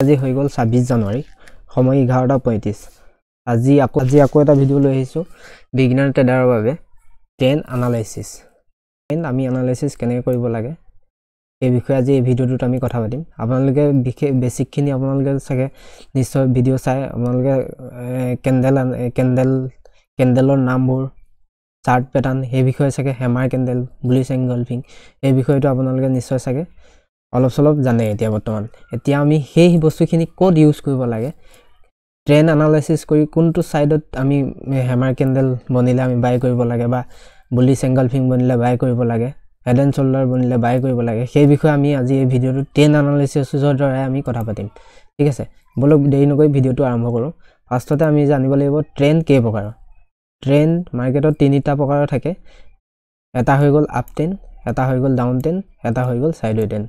আজি হৈ গ'ল 26 জানুৱাৰী সময় 11:35 আজি আকৌ এটা ভিডিও লৈ আহিছো বিগিনাৰ ট্ৰেডাৰৰ বাবে ট্ৰেন্ড এনালাইসিস আমি এনালাইসিস কেনে কৰিব লাগে এই বিষয়ে আজি এই ভিডিওটোত আমি কথা পাতিম আপোনালোকে বেসিক খিনি আপোনালোকে চাগে নিশ্চয় ভিডিও চাই আপোনালোকে ক্যান্ডেলৰ নামবোৰ চাৰ্ট প্যাটাৰ্ন এই বিষয়ে চাগে হেমাৰ ক্যান্ডেল বুলিশ এংগলফিং এই বিষয়টো আপোনালোকে নিশ্চয় চাগে অলপ জানে এতিয়া বৰ্তমান এতিয়া আমি সেই বস্তুখিনি কোড ইউজ কৰিব লাগে ট্ৰেন্ড এনালাইসিস কৰি কোনটো সাইডত আমি হেমাৰ ক্যান্ডেল বনিলে আমি বাই কৰিব লাগে বা বুলিশ এংগলফিং বনিলে বাই কৰিব লাগে হেড এন্ড শোল্ডাৰ বনিলে বাই কৰিব লাগে সেই বিষয়ে আমি আজি এই ভিডিওটো ট্ৰেন্ড এনালাইসিসৰ দ্বাৰা আমি কথা পাতিম ঠিক আছে বলক দেৰি নকৈ ভিডিওটো আৰম্ভ কৰো ফাৰ্ষ্টতে আমি জানিব লাগিব ট্ৰেন্ড কেই প্ৰকাৰ ট্ৰেন্ড মাৰ্কেটত তিনিটা প্ৰকাৰ থাকে এটা হৈ গ'ল আপ ট্ৰেন্ড এটা হৈ গ'ল ডাউন ট্ৰেন্ড এটা হৈ গ'ল সাইডৱে ট্ৰেন্ড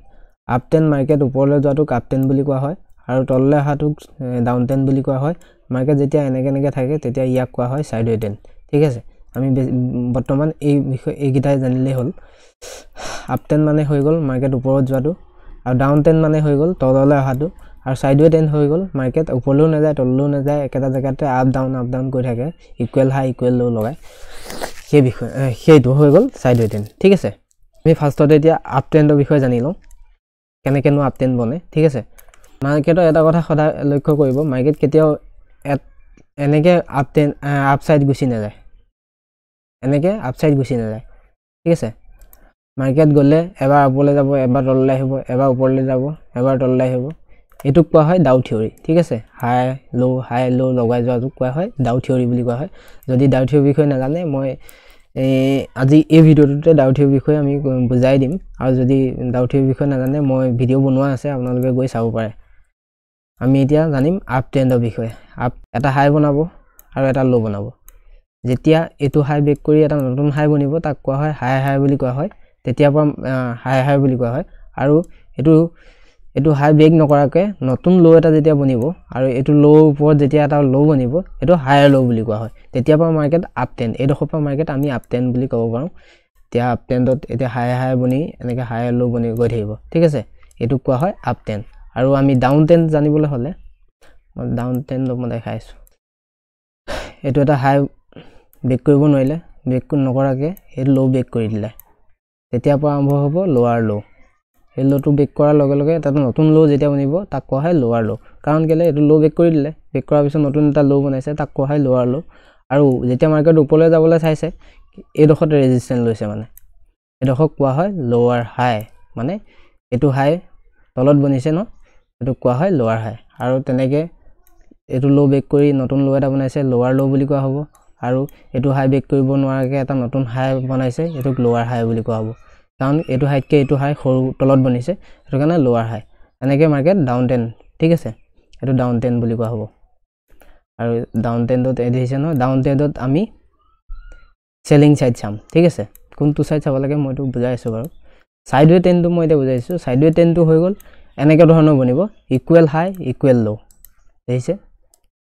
আপ ট্ৰেন্ড মাৰ্কেট ওপৰলৈ যোৱাটোক আপ ট্ৰেন্ড বুলি কোৱা হয় আৰু তললৈ অহাটোক ডাউন ট্ৰেন্ড বুলি কোৱা হয় মাৰ্কেট যেতিয়া এনেকে থাকে তেতিয়া ইয়াক কোৱা হয় সাইডৱে ট্ৰেন্ড ঠিক আছে আমি বৰ্তমান এই বিষয় এইগিটাই জানিলেই হ'ল আপ ট্ৰেন্ড মানে হৈ গ'ল মাৰ্কেট ওপৰত যোৱাটো আৰু ডাউন ট্ৰেন্ড মানে হৈ গ'ল তললৈ অহাটো আৰু সাইডৱে ট্ৰেন্ড হৈ গ'ল মাৰ্কেট ওপৰলৈও নাযায় তললৈও নাযায় একেটা জায়গাতে আপ ডাউন কৰি থাকে ইকুৱেল হাই ইকুৱেল লো লগায় সেই বিষয় সেইটো হৈ গ'ল সাইডৱে ট্ৰেন্ড ঠিক আছে আমি ফাৰ্ষ্টতে এতিয়া আপ ট্ৰেন্ডৰ বিষয়ে জানি লওঁ কেনেকেনো আপ ট্ৰেন্ড বনে ঠিক আছে মাৰ্কেটৰ এটা কথা সদায় লক্ষ্য কৰিব মাৰ্কেট কেতিয়াও এনেকে আপ ট্ৰেন্ড আপ সাইড গুছি নাযায় এনেকে আপ সাইড গুছি নাযায় ঠিক আছে মাৰ্কেট গলে এবাৰ ওপৰলৈ যাব এবাৰ তললৈ আহিব এবাৰ ওপৰলৈ যাব এবাৰ তললৈ আহিব এটুক কোৱা হয় ডাউ থিওৰি ঠিক আছে হাই লো লগাই যোৱাটো কোৱা হয় ডাউ থিওৰি বুলি কোৱা হয় যদি ডাউ থিওৰি বিষয়ে নাজানে মই আজি এই ভিডিওটোতে ডাউ থিওৰি বিষয়ে আমি বুজাই দিম আৰু যদি ডাউ থিওৰি বিষয়ে নাজানে মই ভিডিও বনোৱা আছে আপোনালোকে গৈ চাব পাৰে আমি এতিয়া জানিম আপ ট্ৰেন্ডৰ বিষয়ে আপ এটা হাই বনাব আৰু এটা লো বনাব যেতিয়া এটো হাই ব্ৰেক কৰি এটা নতুন হাই বনিব তাক কোৱা হয় হাই বুলি কোৱা হয় তেতিয়া পৰা হাই বুলি কোৱা হয় আৰু এটো হাই ব্ৰেক নকৰাকে নতুন লো এটা যেতিয়া বনিব আৰু এটো লো ওপৰত যেতিয়া এটা লো বনিব এটো হায়াৰ লো বুলি কোৱা হয় তেতিয়া পৰা মাৰ্কেট আপ ট্ৰেন্ড এডোখৰ পৰা মাৰ্কেট আমি আপ ট্ৰেন্ড বুলি ক'ব পাৰো এতিয়া আপ ট্ৰেন্ডত এতিয়া হাই বনি এনেকে হায়াৰ লো বনি গৈ থাকিব ঠিক আছে এটো কোৱা হয় আপ ট্ৰেন্ড আৰু আমি ডাউন ট্ৰেন্ড জানিবলৈ হলে মই ডাউন ট্ৰেন্ড মই দেখাইছো এটো এটা হাই ব্ৰেক কৰিব নোৱাৰিলে ব্ৰেক নকৰাকে এই লো ব্ৰেক কৰি দিলে তেতিয়া পৰা আৰম্ভ হ'ব লোৱাৰ লো এই লোটো ব্ৰেক কৰাৰ লগে লগে এটা নতুন লো যেতিয়া বনিব তাক কোৱা হয় লোৱাৰ লো কাৰণ কেলে এটো লো ব্ৰেক কৰি দিলে ব্ৰেক কৰাৰ পিছত নতুন এটা লো বনাইছে তাক কোৱা হয় লোৱাৰ লো আৰু যেতিয়া মাৰ্কেট ওপৰলৈ যাবলৈ চাইছে এইডোখৰত ৰেজিস্ট্যান্স লৈছে মানে এডোখৰ কোৱা হয় লোৱাৰ হাই মানে এটো হাই তলত বনিছে ন এটো কোৱা হয় লোৱাৰ হাই আৰু তেনেকে এটো লো ব্ৰেক কৰি নতুন লো এটা বনাইছে লোৱাৰ লো বুলি কোৱা হ'ব আৰু এটো হাই ব্ৰেক কৰিব নোৱাৰাকে এটা নতুন হাই বনাইছে এটোক লোৱাৰ হাই বুলি কোৱা হ'ব কাৰণ এটো হাইতকে এটো হাই সৰু তলত বনিছে এটো কাৰণে লোৱাৰ হাই এনেকে মাৰ্কেট ডাউন ট্ৰেন্ড ঠিক আছে এটো ডাউন ট্ৰেন্ড বুলি কোৱা হ'ব আৰু ডাউন ট্ৰেন্ডত এডিশন হয় ডাউন ট্ৰেন্ডত আমি সেলিং সাইড চাম ঠিক আছে কোনটো সাইড চাব লাগে মইটো বুজাই আছো বাৰু সাইডৱে ট্ৰেন্ডটো মই এটা বুজাইছো সাইডৱে ট্ৰেন্ডটো হৈ গ'ল এনেকে ধৰণৰ বনিব ইকুৱেল হাই ইকুৱেল লো দেখিছে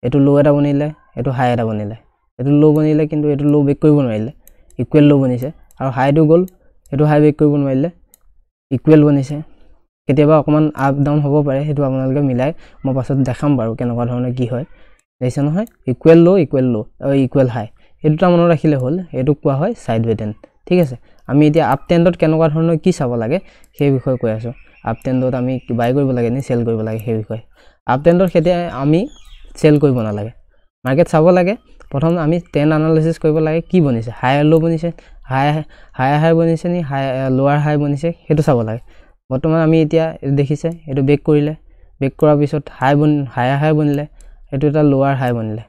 এটো লো এটা বনিলে এটো হাই এটা বনিলে এটো লো বনিলে কিন্তু এটো লো ব্ৰেক কৰিব নোৱাৰিলে ইকুৱেল লো বনিছে আৰু হাইটো গ'ল এটো হাই ব্ৰেক কৰিব নোৱাৰিলে ইকুৱেল বনিছে কেতিয়াবা অকমান আপ ডাউন হ'ব পাৰে হেতু আপোনালোকে মিলাই মই পাছত দেখাম বাৰু কেনেকুৱা ধৰণৰ কি হয় দেখিছে নহয় ইকুৱেল লো ইকুৱেল হাই এই দুটা মনত ৰাখিলে হ'ল এটো কোৱা হয় সাইডৱে ট্ৰেন্ড ঠিক আছে আমি এতিয়া আপ ট্ৰেন্ডত কেনেকুৱা ধৰণৰ কি চাব লাগে সেই বিষয়ে কৈ আছো আপ ট্ৰেন্ডত আমি বাই কৰিব লাগে নে সেল কৰিব লাগে সেই বিষয়ে আপ ট্ৰেন্ডৰ খেতে আমি সেল কৰিব না লাগে মাৰ্কেট চাব লাগে প্ৰথম আমি ট্ৰেন্ড এনালাইসিস কৰিব লাগে কি বনিছে হায়াৰ লো বনিছে হাই বনিছে নি লোৱাৰ হাই বনিছে হেতু চাব লাগে বৰ্তমান আমি এতিয়া দেখিছে এটো ব্ৰেক কৰিলে ব্ৰেক কৰাৰ পিছত হাই বনিলে এটো এটা লোৱাৰ হাই বনিলে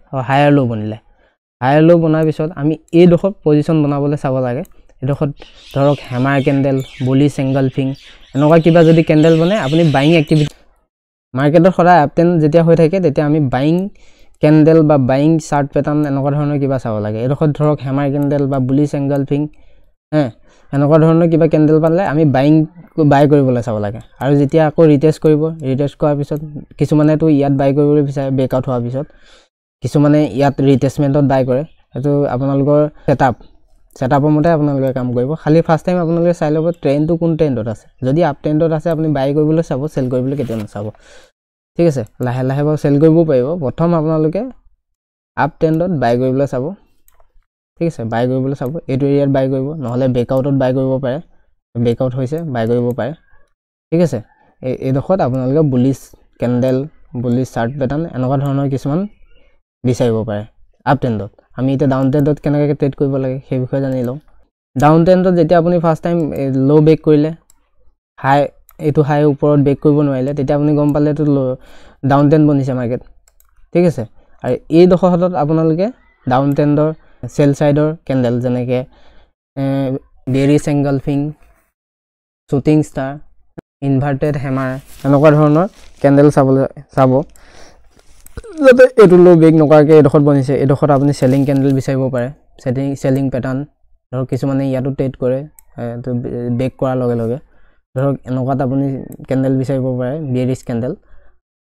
হায়াৰ লো বনাৰ পিছত আমি এই ডখত পজিশন বনাবলৈ চাব লাগে এডখত ধৰক হেমাৰ ক্যান্ডেল বুলিশ এংগলফিং এনেকুৱা কিবা যদি ক্যান্ডেল বনে আপুনি বাইং এক্টিভিটি মাৰ্কেটৰ সদায় আপ ট্ৰেন্ড যেতিয়া হৈ থাকে তেতিয়া আমি বাইং ক্যান্ডেল বা বাইং চাৰ্ট প্যাটাৰ্ন এনেকুৱা ধৰণৰ কিবা চাব লাগে এডখত ধৰক হেমাৰ ক্যান্ডেল বা বুলিশ এংগলফিং এনেকুৱা ধৰণৰ কিবা ক্যান্ডেল পালে আমি বাই কৰিবলৈ চাব লাগে আৰু যেতিয়া আকৌ ৰিটেষ্ট কৰাৰ পিছত কিছুমানে তো ইয়াত বাই কৰিবলৈ বিচাৰে ব্ৰেকআউট হোৱাৰ পিছত কিছুমানে ইয়াত ৰিটেষ্টমেন্টত বাই কৰে এটো আপোনালোকৰ সেটআপৰ মতে আপোনালোকে কাম কৰিব খালি ফাৰ্স্ট টাইম আপোনালোকে চাই ল'ব ট্ৰেন্ডটো কোন ট্ৰেন্ডত আছে যদি আপ ট্ৰেন্ডত আছে আপুনি বাই কৰিবলৈ চাব সেল কৰিবলৈ কেতিয়া নাচাব ঠিক আছে লাহে লাহে বাৰু চেল কৰিব পাৰিব প্ৰথম আপোনালোকে আপ ট্ৰেণ্ডত বাই কৰিবলৈ চাব ঠিক আছে বাই কৰিবলৈ চাব এইটো এৰিয়াত বাই কৰিব নহলে ব্ৰেকআউটত বাই কৰিব পাৰে ব্ৰেকআউট হৈছে বাই কৰিব পাৰে ঠিক আছে এইডখত আপোনালোকে bullish candle bullish chart pattern এনেকুৱা ধৰণৰ কিছুমান বিচাৰিব পাৰে আপ ট্ৰেণ্ডত আমি এটা ডাউন ট্ৰেণ্ডত কেনেকৈ ট্ৰেড কৰিব লাগে সেই বিষয়ে জানি লওঁ ডাউন ট্ৰেণ্ডত যেতিয়া আপুনি ফাৰ্স্ট টাইম লো ব্ৰেক কৰিলে হাই এইটো হাই ওপৰত ব্ৰেক কৰিব নোৱাৰিলে তেতিয়া আপুনি গম পালে তো ডাউন ট্ৰেণ্ড বনিছে মাৰ্কেট ঠিক আছে আৰু এই দশহতত আপোনালোকে ডাউন ট্ৰেণ্ডৰ সেল সাইডৰ ক্যান্ডেল যেনেকৈ বেৰিছ এংগলফিং শুটিং ষ্টাৰ ইনভাৰ্টেড হেমাৰ এনেকুৱা ধৰণৰ ক্যান্ডেল চাব যাতে এইটো লো ব্ৰেক নকৰাকৈ এইডখত বনিছে এইডখত আপুনি সেলিং ক্যান্ডেল বিচাৰিব পাৰে সেলিং প্যাটাৰ্ন ধৰক কিছুমানে ইয়াতো ট্ৰেড কৰে তো ব্ৰেক কৰাৰ লগে লগে ধৰক এনেকুৱাত আপুনি ক্যান্ডেল বিচাৰিব পাৰে বেৰিছ ক্যান্ডেল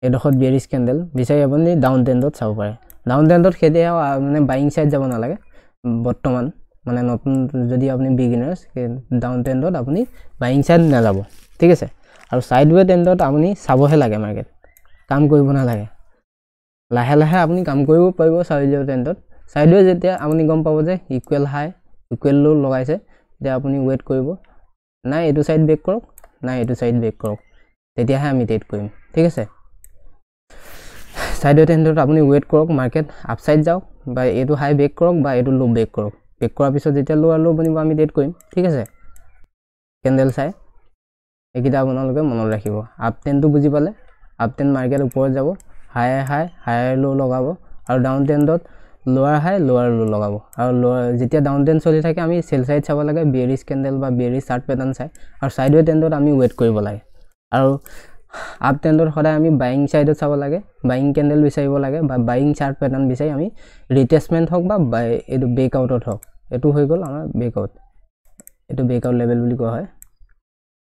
এইডখত বেৰিছ ক্যান্ডেল বিচাৰি আপুনি ডাউন ট্ৰেণ্ডত চাব পাৰে ডাউন ট্ৰেণ্ডত কেতিয়াও মানে বাইং সাইড যাব নালাগে বৰ্তমান মানে নতুন যদি আপুনি বিগিনাৰ্স ডাউন ট্ৰেণ্ডত আপুনি বাইং সাইড নাযাব ঠিক আছে আৰু সাইডৱে ট্ৰেণ্ডত আপুনি চাবহে লাগে মাৰ্কেট কাম কৰিব নালাগে লাহে লাহে আপুনি কাম কৰিব পাৰিব সাইডৱে ট্ৰেণ্ডত সাইডৱে যেতিয়া আপুনি গম পাব যে ইকুৱেল হাই ইকুৱেল লো লগাইছে তেতিয়া আপুনি ওয়েট কৰিব না এইটো সাইড ব্ৰেক কৰক না এইটো সাইড ব্ৰেক কৰক তেতিয়াহে আমি ট্ৰেড কৰিম ঠিক আছে সাইডৱে ট্ৰেণ্ডত আপুনি ওয়েট কৰক মাৰ্কেট আপসাইড যাওক বা এইটো হাই ব্ৰেক কৰক বা এইটো লো ব্ৰেক কৰক ব্ৰেক কৰাৰ পিছত যেতিয়া লো আৰু লো বনিব আমি ট্ৰেড কৰিম ঠিক আছে ক্যান্ডেল চাই এইকিটা আপোনালোকে মনত ৰাখিব আপ ট্ৰেণ্ডটো বুজি পালে আপ ট্ৰেণ্ড মাৰ্কেট ওপৰত যাব হাই হাই হাই লো লগাব আৰু ডাউন ট্ৰেণ্ডত লোৱাৰ হাই লোৱাৰ লো লগাব আৰু যেতিয়া ডাউন ট্ৰেণ্ড চলি থাকে আমি সেল সাইড চাব লাগে বেৰিছ ক্যান্ডেল বা বেৰিছ চাৰ্ট প্যাটাৰ্ন চাই আৰু সাইডৱে ট্ৰেণ্ডত আমি ওয়েট কৰিব লাগে আৰু আপ ট্ৰেণ্ডত সদায় আমি বাইং সাইডত চাব লাগে বাইং ক্যান্ডেল বিচাৰিব লাগে বা বাইং চাৰ্ট প্যাটাৰ্ন বিচাৰি আমি ৰিটেচমেন্ট হওক বা এইটো ব্ৰেকআউটত হওক এইটো হৈ গ'ল আমাৰ ব্ৰেকআউট এইটো ব্ৰেকআউট লেভেল বুলি কোৱা হয়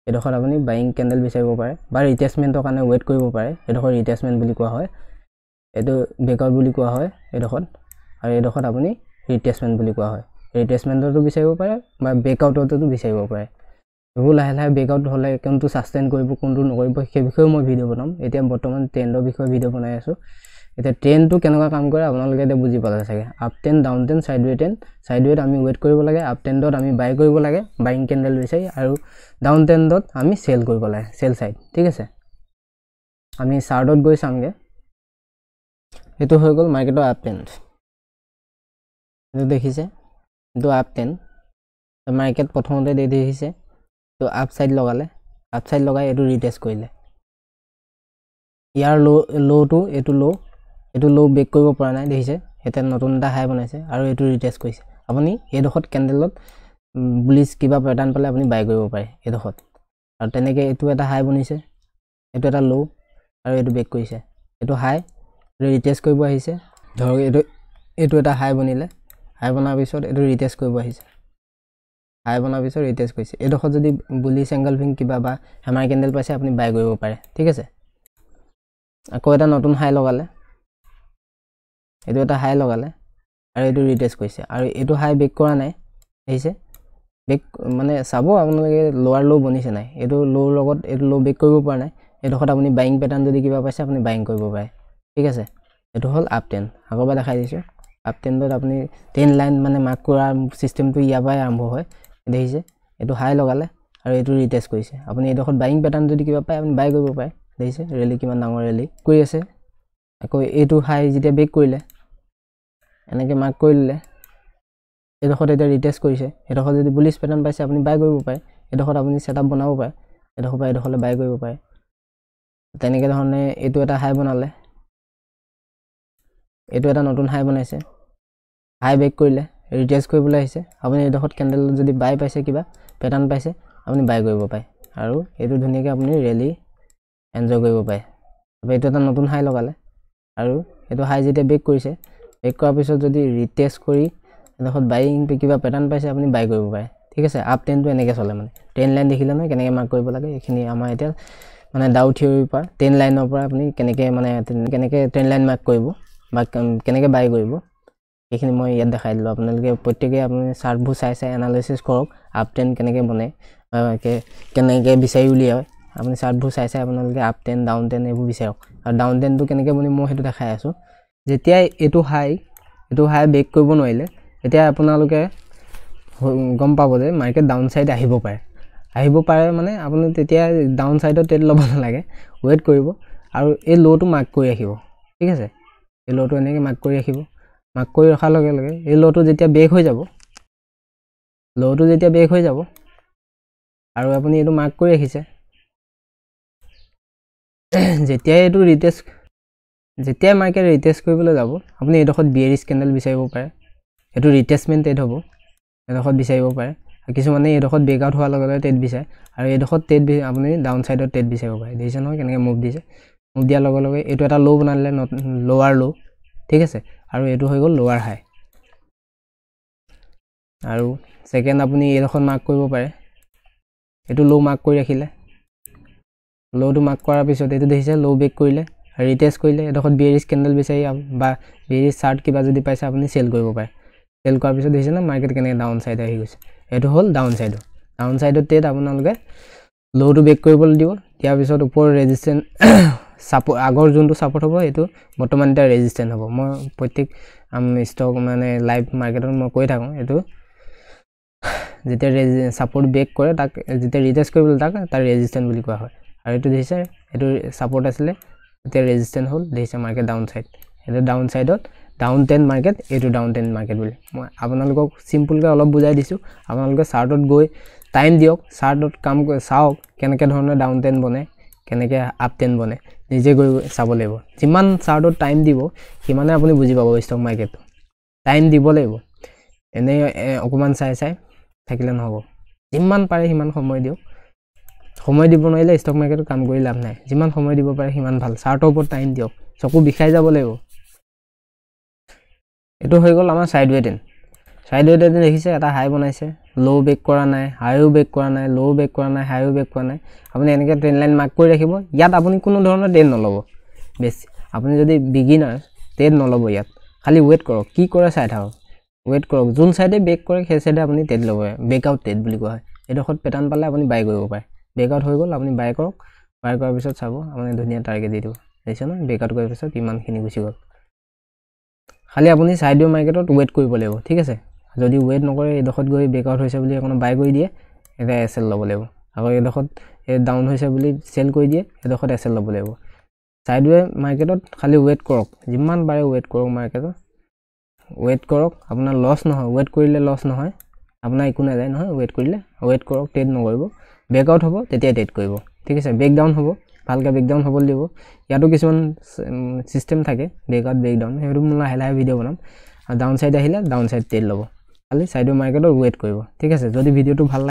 এইডখত আপুনি বাইং ক্যান্ডেল বিচাৰিব পাৰে বা ৰিটেচমেন্টৰ কাৰণে ওয়েট কৰিব পাৰে এইডখত ৰিটেচমেন্ট বুলি কোৱা হয় এইটো ব্ৰেকআউট বুলি কোৱা হয় এইডখত আৰু এইডখত আপুনি ৰিটেচমেন্ট বুলি কোৱা হয় ৰিটেচমেন্টতো বিচাৰিব পাৰে বা ব্ৰেকআউটতো বিচাৰিব পাৰে এইবোৰ লাহে লাহে ব্ৰেকআউট হ'লে কোনটো সাস্টেইন কৰিব কোনটো নকৰিব সেই বিষয়ে মই ভিডিও বনাম এতিয়া বৰ্তমান ট্ৰেণ্ডৰ বিষয়ে ভিডিও বনাই আছো এতিয়া ট্ৰেণ্ডটো কেনেকুৱা কাম কৰে আপোনালোকে এতিয়া বুজি পালে চাগে আপ ট্ৰেণ্ড ডাউন ট্ৰেণ্ড সাইডৱেত আমি ওয়েট কৰিব লাগে আপ ট্ৰেণ্ডত আমি বাই কৰিব লাগে বাইং ক্যান্ডেল বিচাৰি আৰু ডাউন ট্ৰেণ্ডত আমি সেল কৰিব লাগে সেল সাইড ঠিক আছে আমি চাৰ্টত গৈ চামগে এটো হৈ গ'ল মাৰ্কেটৰ আপ ট্ৰেণ্ড এটো দেখিছে এটো আপ ট্ৰেণ্ড মাৰ্কেট প্ৰথমতে দেখিছে তো আপ সাইড লগাই এটো ৰিটেষ্ট কৰিলে ইয়াৰ লো এটো লো ব্ৰেক কৰিব পৰা নাই দেখিছে এটা নতুন এটা হাই বনাইছে আৰু এটো ৰিটেষ্ট কৰিছে আপুনি এডখত ক্যান্ডেলত বুলিশ কিবা প্যাটাৰ্ন পালে আপুনি বাই কৰিব পাৰে এডখত আৰু তেনেকে এটো এটা হাই বনিছে এটো এটা লো আৰু এটো ব্ৰেক কৰিছে এটো হাই ৰিটেষ্ট কৰিব আহিছে ধৰক এটো এটা হাই বনিলে হাই বনাৰ পিছত এটো ৰিটেষ্ট কৰিব আহিছে হাই বনাৰ পিছত ৰিটেষ্ট কৰিছে এডখত যদি বুলিশ এংগলফিং কিবা বা হেমাৰ ক্যান্ডেল পাইছে আপুনি বাই কৰিব পাৰে ঠিক আছে আকৌ এটা নতুন হাই লগালে এটো এটা হাই লগালে আৰু এটো ৰিটেষ্ট কৰিছে আৰু এটো হাই ব্ৰেক কৰা নাই দেখিছে ব্ৰেক মানে চাব আপোনালোকে লোৱাৰ লো বনিছে নাই এটো লো লগত এটো লো ব্ৰেক কৰিব পৰা নাই এডখত আপুনি বাইং প্যাটাৰ্ন যদি কিবা পাইছে আপুনি বাইং কৰিব পাৰে ঠিক আছে এটো হল আপ ট্ৰেণ্ড আগৰবাৰ দেখাই দিছো আপ ট্ৰেণ্ডত আপুনি 10 লাইন মানে মাৰ্ক কৰা সিস্টেমটো ইয়াবাই আৰম্ভ হয় দেখিছে এটো হাই লগালে আৰু এটো ৰিটেষ্ট কৰিছে আপুনি এডখত বাইং প্যাটাৰ্ন যদি কিবা পায় আপুনি বাই কৰিব পাৰে দেখিছে ৰেলি কিমান ডাঙৰ ৰেলি কৰি আছে আকৌ এটো হাই যেতিয়া ব্ৰেক কৰিলে এনেকে মাৰ্ক কৰিলে এডখত এটা ৰিটেষ্ট কৰিছে এডখত যদি বুলিশ প্যাটাৰ্ন পাইছে আপুনি বাই কৰিব পাৰে এডখত আপুনি সেটআপ বনাব পাৰে এডখত বা এডখলে বাই কৰিব পাৰে তেনেকে ধৰণে এটো এটা হাই বনালে এটো এটা নতুন হাই বনাইছে হাই ব্ৰেক কৰিলে ৰিটেষ্ট কৰিবলৈ আহিছে আপুনি এডখত ক্যান্ডেল যদি বাই পাইছে কিবা প্যাটাৰ্ন পাইছে আপুনি বাই কৰিব পাৰে আৰু এটো ধুনিয়াকৈ আপুনি ৰেলি এনজয় কৰিব পাৰে এটো এটা নতুন হাই লগালে আৰু এটো হাই যেতিয়া ব্ৰেক কৰিছে ব্ৰেক কৰাৰ পিছত যদি ৰিটেষ্ট কৰি এডখত বাইং কিবা প্যাটাৰ্ন পাইছে আপুনি বাই কৰিব পাৰে ঠিক আছে আপ ট্ৰেণ্ডটো এনেকৈ চলে মানে 10 লাইন দেখিলে নহয় কেনেকৈ মাৰ্ক কৰিব লাগে এইখিনি আমাৰ এতিয়া মানে ডাউ থিওৰিৰ পৰা 10 লাইনৰ পৰা আপুনি কেনেকৈ মানে কেনেকৈ 10 লাইন মাৰ্ক কৰিব বা কেনেকৈ বাই কৰিব এইখিনি মই ইয়াত দেখাই দিলোঁ আপোনালোকে প্ৰত্যেককে আপুনি চাৰ্টবোৰ চাই এনালাইসিস কৰক আপ ট্ৰেণ্ড কেনেকৈ বনে কেনেকৈ বিচাৰি উলিয়ায় আপুনি চাৰ্টবোৰ চাই আপোনালোকে আপ টেন ডাউন টেন এইবোৰ বিচাৰক আৰু ডাউন টেনটো কেনেকৈ বনি মই সেইটো দেখাই আছোঁ যেতিয়া এইটো হাই ব্ৰেক কৰিব নোৱাৰিলে এতিয়া আপোনালোকে গম পাব যে মাৰ্কেট ডাউন সাইড আহিব পাৰে মানে আপুনি তেতিয়া ডাউন সাইডত ট্ৰেড ল'ব নালাগে ওয়েট কৰিব আৰু এই লোটো মাৰ্ক কৰি ৰাখিব ঠিক আছে এই লোটো এনেকৈ মাৰ্ক কৰি ৰাখিব মাৰ্ক কৰি ৰখাৰ লগে লগে এই লোটো যেতিয়া ব্ৰেক হৈ যাব আৰু আপুনি এইটো মাৰ্ক কৰি ৰাখিছে যেতিয়া এইটো যেতিয়া মাৰ্কেট ৰিটেষ্ট কৰিবলৈ যাব আপুনি এইডোখৰত বিয়াৰিছ কেণ্ডেল বিচাৰিব পাৰে এইটো ৰিটেষ্টমেণ্ট ট্ৰেড হ'ব এইডোখৰত বিচাৰিব পাৰে কিছুমানে এইডোখৰত ব্ৰেকআউট হোৱাৰ লগে লগে ট্ৰেড বিচাৰে আৰু এইডোখৰত ট্ৰেড আপুনি ডাউন সাইডত ট্ৰেড বিচাৰিব পাৰে দেখিছে নহয় কেনেকৈ মুভ দিছে মুভ দিয়াৰ লগে লগে এইটো এটা লো বনালে লোৱাৰ লো ঠিক আছে আৰু এইটো হৈ গ'ল লোৱাৰ হাই আৰু সেকেন্ড আপুনি এইডোখৰত মাৰ্ক কৰিব পাৰে এইটো লো মাৰ্ক কৰি ৰাখিলে লোটো মাৰ্ক কৰাৰ পিছত এইটো দেখিছে লো ব্ৰেক কৰিলে ৰিটেষ্ট কৰিলে এডোখৰত বিয়াৰিছ কেণ্ডেল বিচাৰি বা বিয়াৰিছ চাৰ্ট কিবা যদি পাইছে আপুনি সেল কৰিব পাৰে সেল কৰাৰ পিছত দেখিছে না মাৰ্কেট কেনেকৈ ডাউন সাইড আহি গৈছে এইটো হ'ল ডাউন সাইডত ট্ৰেড আপোনালোকে লোটো ব্ৰেক কৰিবলৈ দিব ইয়াৰ পিছত ওপৰ ৰেজিষ্টেন্স সাপোৰ্ট আগৰ যোনটো সাপোৰ্ট হ'ব এইটো বৰ্তমান এটা ৰেজিষ্টেন্স হ'ব মই প্ৰত্যেক ষ্টক মানে লাইভ মাৰ্কেটত মই কৈ থাকোঁ এইটো যেতিয়া সাপোৰ্ট ব্ৰেক কৰে তাক যেতিয়া ৰিটেষ্ট কৰিবলৈ তাৰ ৰেজিষ্টেন্স বুলি কোৱা হয় আৰু এইটো দেখিছে এইটো সাপোৰ্ট আছিলে এতিয়া ৰেজিষ্টেন্স হ'ল দেখিছে মাৰ্কেট ডাউন সাইড এইটো ডাউন সাইডত ডাউন টেন মাৰ্কেট এইটো ডাউন টেন মাৰ্কেট বুলি মই আপোনালোকক সিম্পলকৈ অলপ বুজাই দিছোঁ আপোনালোকে চাৰ্টত গৈ টাইম দিয়ক চাৰ্টত কাম কৰি চাওক কেনেকৈ ধৰণৰ ডাউন টেন বনে কেনেকৈ আপ টেন বনে নিজে গৈ চাব লাগিব যিমান চাৰ্টত টাইম দিব সিমানে আপুনি বুজি পাব ষ্টক মাৰ্কেটটো টাইম দিব লাগিব এনেই অকণমান চাই থাকিলে নহ'ব যিমান পাৰে সিমান সময় দিয়ক সময় দিব নোৱাৰিলে ষ্টক মাৰ্কেটত কাম কৰি লাভ নাই যিমান সময় দিব পাৰে সিমান ভাল চাৰ্টৰ ওপৰত টাইম দিয়ক চকু বিষাই যাব লাগিব এইটো হৈ গ'ল আমাৰ সাইডৱে টেন দেখিছে এটা হাই বনাইছে লো ব্ৰেক কৰা নাই হাইও ব্ৰেক কৰা নাই লো ব্ৰেক কৰা নাই হাইও ব্ৰেক কৰা নাই আপুনি এনেকৈ ট্ৰেন্ড লাইন মাৰ্ক কৰি ৰাখিব ইয়াত আপুনি কোনো ধৰণৰ ট্ৰেড নল'ব বেছি আপুনি যদি বিগিনাৰ ট্ৰেড নল'ব ইয়াত খালি ৱেট কৰক কি কৰে চাই থাকক ৱেট কৰক যোন সাইডে ব্ৰেক কৰে সেই সাইডে আপুনি ট্ৰেড ল'ব ব্ৰেকআউট ট্ৰেড বুলি কোৱা হয় এইডোখৰত পেটাৰ্ণ পালে আপুনি বাই কৰিব পাৰে ব্ৰেকআউট হৈ গ'ল আপুনি বাই কৰক বাই কৰাৰ পিছত চাব আপুনি ধুনীয়া টাৰ্গেট দি দিব দেখিছে নহয় ব্ৰেকআউট কৰাৰ পিছত ইমানখিনি গুচি গ'ল খালি আপুনি সাইডৰ মাৰ্কেটত ৱেট কৰিব লাগিব ঠিক আছে যদি ৱেট নকৰে এইডোখৰত গৈ ব্ৰেকআউট হৈছে বুলি অকণ বাই কৰি দিয়ে এটা এছএল ল'ব লাগিব আকৌ এইডোখৰত ডাউন হৈছে বুলি সেল কৰি দিয়ে এইডোখৰত এছএল ল'ব লাগিব সাইডৱে মাৰ্কেটত খালি ৱেট কৰক যিমান পাৰে ৱেট কৰক মাৰ্কেটত ৱেট কৰক আপোনাৰ লছ নহয় ৱেট কৰিলে লছ নহয় আপোনাৰ একো নাযায় নহয় ৱেট কৰিলে ৱেট কৰক ট্ৰেড নকৰিব ব্ৰেকআউট হ'ব তেতিয়া ট্ৰেড কৰিব ঠিক আছে ব্ৰেকডাউন হ'ব ভালকৈ ব্ৰেকডাউন হ'ব দিব ইয়াতো কিছুমান সিস্টেম থাকে ব্ৰেকআউট ব্ৰেকডাউন সেইটো মই লাহে ভিডিঅ' বনাম আৰু ডাউন সাইড আহিলে ডাউন সাইড ট্ৰেড ল'ব খালি সাইডৰ মাৰ্কেটত ৱেট কৰিব ঠিক আছে যদি ভিডিঅ'টো ভাল